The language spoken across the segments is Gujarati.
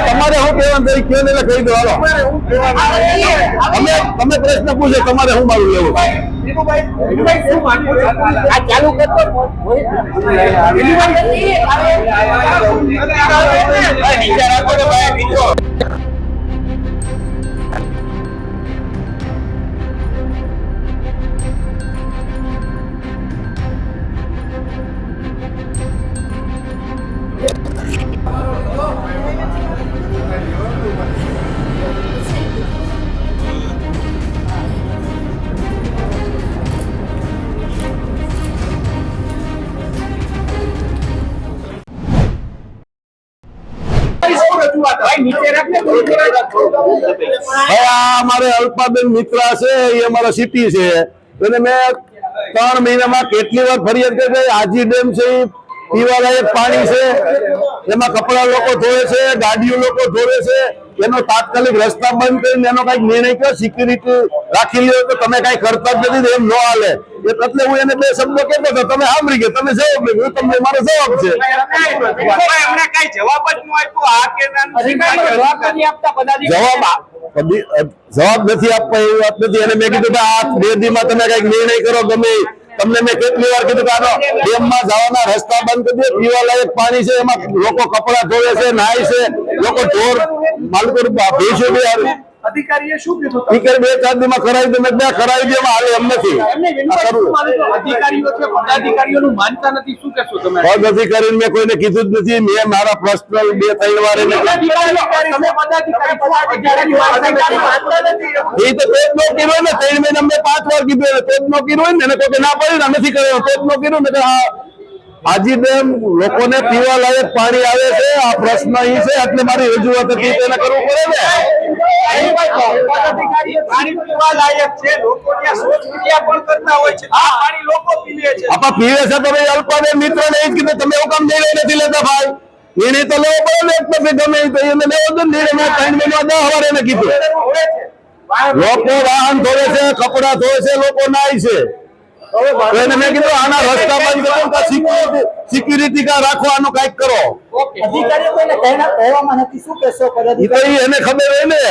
તમારે શું કહેવાનું કહી દો હાલો તમે પ્રશ્ન પૂછો તમારે શું મારું લેવું ચાલુ કરતો અમારે અલ્પાબેન મિત્રા છે એ અમારા સિટી છે એને મેં 3 મહિનામાં કેટલી વાર ફરિયાદ કરી આજી ડેમ છે પીવાલાયક પાણી છે એમાં કપડા લોકો ધોવે છે ગાડીઓ લોકો ધોવે છે એનો તાત્કાલિક રસ્તા બંધ કરીને એનો કઈક નિર્ણય કર્યો સિક્યુરિટી રાખી લ્યો તો તમે કઈ કરતા જ નથી એમ ન હાલે એટલે હું એને 2 શબ્દો કહેતો હતો તમે સાંભળી ગયા તમે જવાબ નહીં હું તમને મારો જવાબ છે જવાબ નથી આપવા એવી વાત નથી અને મેં કીધું કે આ 2 દીમાં તમે કઈક નિર્ણય કરો ગમે તમને મેં કેટલી વાર કીધું કે આનો ડેમમાં જવાના રસ્તા બંધ કરી દે પીવાલાયક પાણી છે એમાં લોકો કપડા ધોવે છે નાય છે લોકો ઢોર માલકો ભેંસો બી અધિકારીએ શું કીધું? 2-4 દીમાં કરાવી દે મેં કરાવી દે હાલે એમ નથી અધિકારીઓ છે પદાધિકારીઓનું માનતા નથી શું કહેશો તમે? પદ અધિકારી મેં કોઈને કીધું જ નથી મેં મારા પર્સનલ 2-3 વાર એને એ તો પેટનો કર્યો ને 3 મહિના મેં 5 વાર કીધું પેટનો કર્યો ને એને કોઈ ના પાડી નથી કર્યો પેટનો કર્યો ને આજી ડેમ લોકોને પીવા લાયક પાણી આવે છે આ પ્રશ્ન અહીં છે એટલે મારી રજૂઆત હતી તેને કરવું પડે ને પીવે છે તો અલ્પાબેન મિત્ર ને જ કીધું તમે એવું કામ નિર્ણય નથી લેતા ભાઈ નિર્ણય તો લેવો પડે ને ગમે તો એને લેવો તો નિર્ણય 3 મહિના 10 વાર એને કીધું લોકો વાહન ધોવે છે કપડા ધોવે છે લોકો નાય છે એને મેં કીધું આના રસ્તા બંધ કરો સિક્યુરિટી કા રાખો આનું કઈક કરો અધિકારીઓ કોઈને કહેવામાં નથી શું કહેશો? એને ખબર હોય ને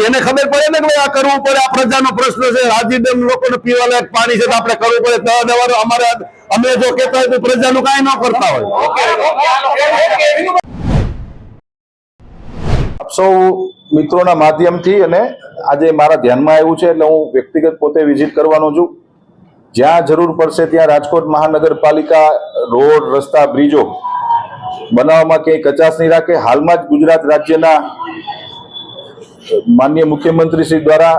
એને ખબર પડે ને કે આ કરવું પડે આ પ્રજાનો પ્રશ્ન છે આજી ડેમ લોકોને પીવા લાયક પાણી છે તો આપણે કરવું પડે દવા અમારે અમે જો કહેતા હોય તો પ્રજાનું કાંઈ ન કરતા હોય આપ સૌ મિત્રોના માધ્યમથી અને આજે મારા ધ્યાનમાં આવ્યું છે એટલે હું વ્યક્તિગત પોતે વિઝિટ કરવાનો છું જ્યાં જરૂર પડશે ત્યાં રાજકોટ મહાનગરપાલિકા રોડ રસ્તા બ્રિજો બનાવવામાં ક્યાંય કચાશ નહીં રાખે હાલમાં જ ગુજરાત રાજ્યના માનનીય મુખ્યમંત્રી શ્રી દ્વારા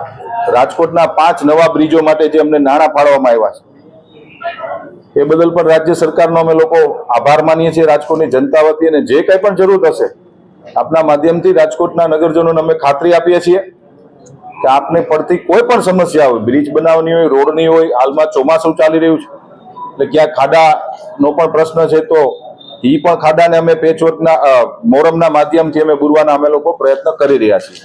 રાજકોટના 5 નવા બ્રિજો માટે જે અમને નાણાં ફાળવવામાં આવ્યા છે એ બદલ પણ રાજ્ય સરકારનો અમે લોકો આભાર માનીએ છીએ રાજકોટની જનતા વતી અને જે કંઈ પણ જરૂર હશે આપના માધ્યમથી રાજકોટના નગરજનોને અમે ખાતરી આપીએ છીએ કે આપને પડતી કોઈ પણ સમસ્યા હોય બ્રિજ બનાવવાની હોય રોડની હોય હાલમાં ચોમાસું ચાલી રહ્યું છે એટલે ક્યાં ખાડાનો પણ પ્રશ્ન છે તો એ પણ ખાડાને અમે પેચવર્કના મોરમના માધ્યમથી અમે બુરવાના અમે લોકો પ્રયત્ન કરી રહ્યા છીએ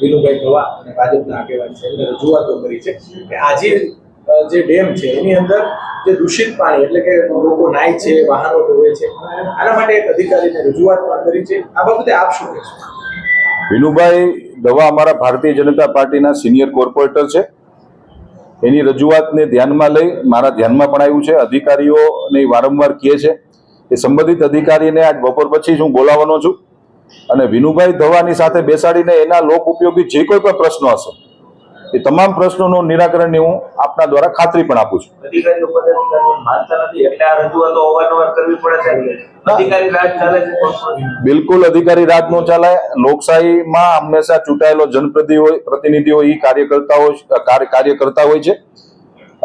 વિનુભાઈ ધવા અને ભાજપના આગેવાન છે એમને રજૂઆતો કરી છે કે આજે જે ડેમ છે એની અંદર જે દૂષિત પાણી એટલે કે લોકો નાય છે વાહનો ધોવે છે આના માટે એક અધિકારીને રજૂઆત પણ કરી છે આ બાબતે આપ શું કહેશો? વિનુભાઈ ધવા અમારા ભારતીય જનતા પાર્ટીના સિનિયર કોર્પોરેટર છે એની રજૂઆતને ધ્યાનમાં લઈ મારા ધ્યાનમાં પણ આવ્યું છે અધિકારીઓને વારંવાર કહે છે એ સંબંધિત અધિકારીને આજ બપોર પછી હું બોલાવવાનો છું અને વિનુભાઈ ધવાની સાથે બેસાડીને એના લોક ઉપયોગી જે કોઈ પણ પ્રશ્નો હશે એ તમામ પ્રશ્નોનું નિરાકરણની હું આપના દ્વારા ખાતરી પણ આપું છું અધિકારીઓ પદાધિકારીઓ માનતા નથી એટલે આ રજૂઆતો અવારનવાર કરવી પડે છે અધિકારી રાજ ચાલે છે બિલકુલ અધિકારી રાજ નો ચાલે લોકશાહીમાં હંમેશા ચૂંટાયેલો જનપ્રતિનિધિ હોય એ કાર્ય કરતા હોય છે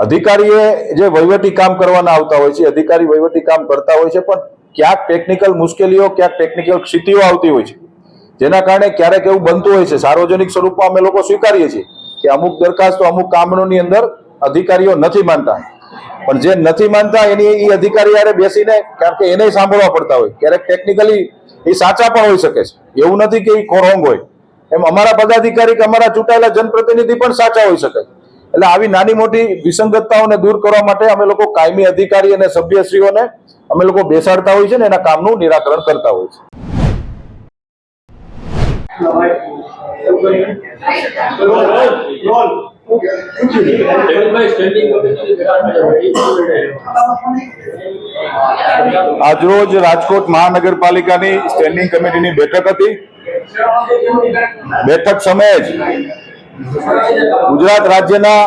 અધિકારીએ જે વહીવટી કામ કરવાના આવતા હોય છે અધિકારી વહીવટી કામ કરતા હોય છે પણ ક્યાંક ટેકનિકલ મુશ્કેલીઓ ક્યાંક ટેકનિકલ ક્ષિતિઓ આવતી હોય છે જેના કારણે ક્યારેક એવું બનતું હોય છે સાર્વજનિક સ્વરૂપમાં અમે લોકો સ્વીકારીએ છીએ કે અમુક દરખાસ્તો અમુક કામોની અંદર અધિકારીઓ નથી માનતા પણ જે નથી માનતા એની એ અધિકારી યારે બેસીને કારણ કે એને સાંભળવા પડતા હોય ક્યારેક ટેકનિકલી એ સાચા પણ હોઈ શકે છે એવું નથી કે એ રોંગ હોય એમ અમારા પદાધિકારી કે અમારા ચૂંટાયેલા જનપ્રતિનિધિ પણ સાચા હોઈ શકે એટલે આવી નાની મોટી વિસંગતતાઓને દૂર કરવા માટે અમે લોકો કાયમી અધિકારી અને સભ્યશ્રીઓને અમે લોકો બેસાડતા હોય છે ને એના કામનું નિરાકરણ કરતા હોય છે. આજરોજ રાજકોટ મહાનગરપાલિકાની સ્ટેન્ડિંગ કમિટીની બેઠક હતી. બેઠક સમયે જ ગુજરાત રાજ્યના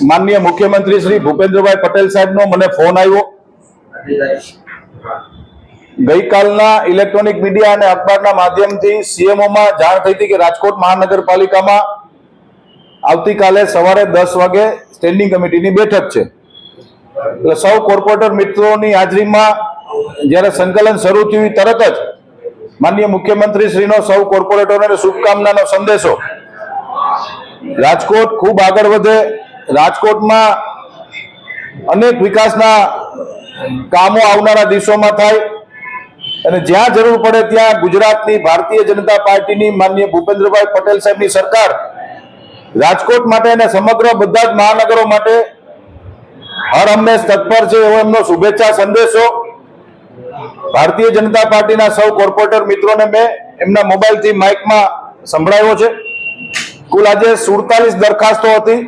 માનનીય મુખ્યમંત્રી શ્રી ભૂપેન્દ્રભાઈ પટેલ સાહેબનો મને ફોન આવ્યો. ગઈકાલના ઇલેક્ટ્રોનિક મીડિયા અને અખબારના માધ્યમથી સીએમઓમાં જાણ થઈ હતી કે રાજકોટ મહાનગરપાલિકામાં આવતીકાલે સવારે 10 વાગે સ્ટેન્ડિંગ કમિટીની બેઠક છે. એટલે સૌ કોર્પોરેટર મિત્રોની હાજરીમાં જ્યારે સંકલન શરૂ થયું તરત જ માનનીય મુખ્યમંત્રી શ્રીનો સૌ કોર્પોરેટરોને શુભકામનાનો સંદેશો. રાજકોટ ખૂબ આગળ વધે, રાજકોટમાં અનેક વિકાસના કામો આવનારા દિવસોમાં થાય અને જ્યાં જરૂર પડે ત્યાં ગુજરાતની ભારતીય જનતા પાર્ટીની માનનીય ભૂપેન્દ્રભાઈ પટેલ સાહેબની સરકાર રાજકોટ માટે અને સમગ્ર બધા જ મહાનગરો માટે હર હંમેશ તત્પર છે એવો એમનો શુભેચ્છા સંદેશો ભારતીય જનતા પાર્ટીના સૌ કોર્પોરેટર મિત્રોને મેં એમના મોબાઈલથી માઇકમાં સંભળાવ્યો છે. કુલ આજે 47 દરખાસ્તો હતી.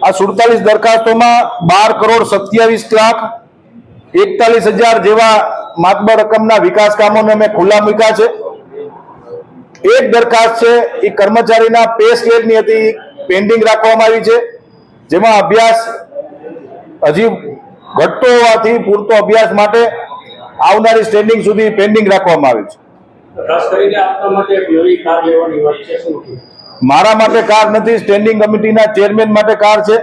આ 47 દરખાસ્તોમાં 12,27,41,00,000 જેવા માતબર રકમના વિકાસ કામોને મેં ખુલ્લા મૂક્યા છે. એક દરખાસ્ત છે એ કર્મચારીના પે સ્કેલની હતી, પેન્ડિંગ રાખવામાં આવી છે, જેમાં અભ્યાસ હજી ઘટતો હોવાથી પૂરતો અભ્યાસ માટે આવનારી સ્ટેન્ડિંગ સુધી પેન્ડિંગ રાખવામાં આવી છે. ખાસ કરીને આપના માટે એક નવી કાર લેવાની વાત છે, શું છે? મારા માટે કાર નથી, સ્ટેન્ડિંગ કમિટીના ચેરમેન માટે કાર છે.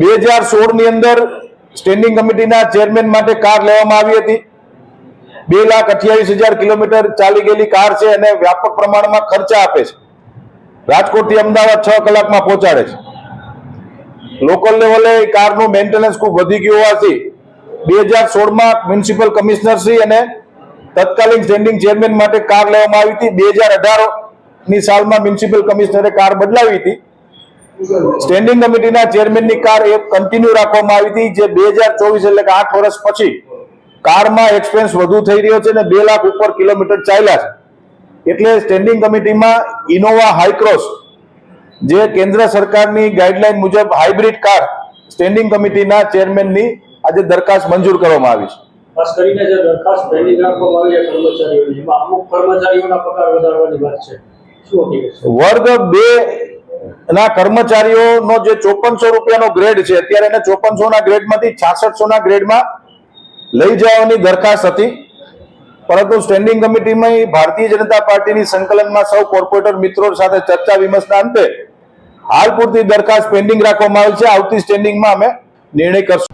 2016 ની અંદર સ્ટેન્ડિંગ કમિટીના ચેરમેન માટે કાર લેવામાં આવી હતી. 2,28,000 કિલોમીટર ચાલી ગયેલી કાર છે અને વ્યાપક પ્રમાણમાં ખર્ચા આપે છે. રાજકોટથી અમદાવાદ 6 કલાકમાં પહોંચાડે છે. લોકલ લેવલે કારનું મેન્ટેનન્સ ખૂબ વધી ગયું હોવાથી 2016માં મ્યુનિસિપલ કમિશનરશ્રી અને તત્કાલીન સ્ટેન્ડિંગ ચેરમેન માટે કાર લેવામાં આવી હતી. 2018ની સાલમાં મ્યુનિસિપલ કમિશનરે કાર બદલાવી હતી. સ્ટેન્ડિંગ કમિટીના ચેરમેનની કાર એક કન્ટિન્યુ રાખવામાં આવી હતી, જે 2024 એટલે કે 8 વર્ષ પછી કારમાં એક્સપેન્સ વધુ થઈ રહ્યો છે અને 2 લાખ ઉપર કિલોમીટર ચાલ્યા છે. એટલે સ્ટેન્ડિંગ કમિટીમાં ઇનોવા હાઈક્રોસ જે કેન્દ્ર સરકારની ગાઈડલાઈન મુજબ હાઇબ્રિડ કાર સ્ટેન્ડિંગ કમિટીના ચેરમેનની આજે દરખાસ્ત મંજૂર કરવામાં આવી છે. ખાસ કરીને જે દરખાસ્ત પેન્ડિંગ રાખવામાં આવી છે કર્મચારીઓની, એમાં અમુક કર્મચારીઓના પગાર વધારવાની વાત છે, શું હકીકત છે? વર્ગ 2 ના કર્મચારીઓનો જે 5400 રૂપિયાનો ગ્રેડ છે, અત્યારે એને 5400 ના ગ્રેડમાંથી 6600 ના ગ્રેડમાં લઈ જવાની દરખાસ્ત હતી. પરંતુ સ્ટેન્ડિંગ કમિટીમાં ભારતીય જનતા પાર્ટીની સંકલનમાં સૌ કોર્પોરેટર મિત્રો સાથે ચર્ચા વિમર્શના અંતે હાલ પૂરતી દરખાસ્ત પેન્ડિંગ રાખવામાં આવી છે. આવતી સ્ટેન્ડિંગમાં અમે નિર્ણય કરશું.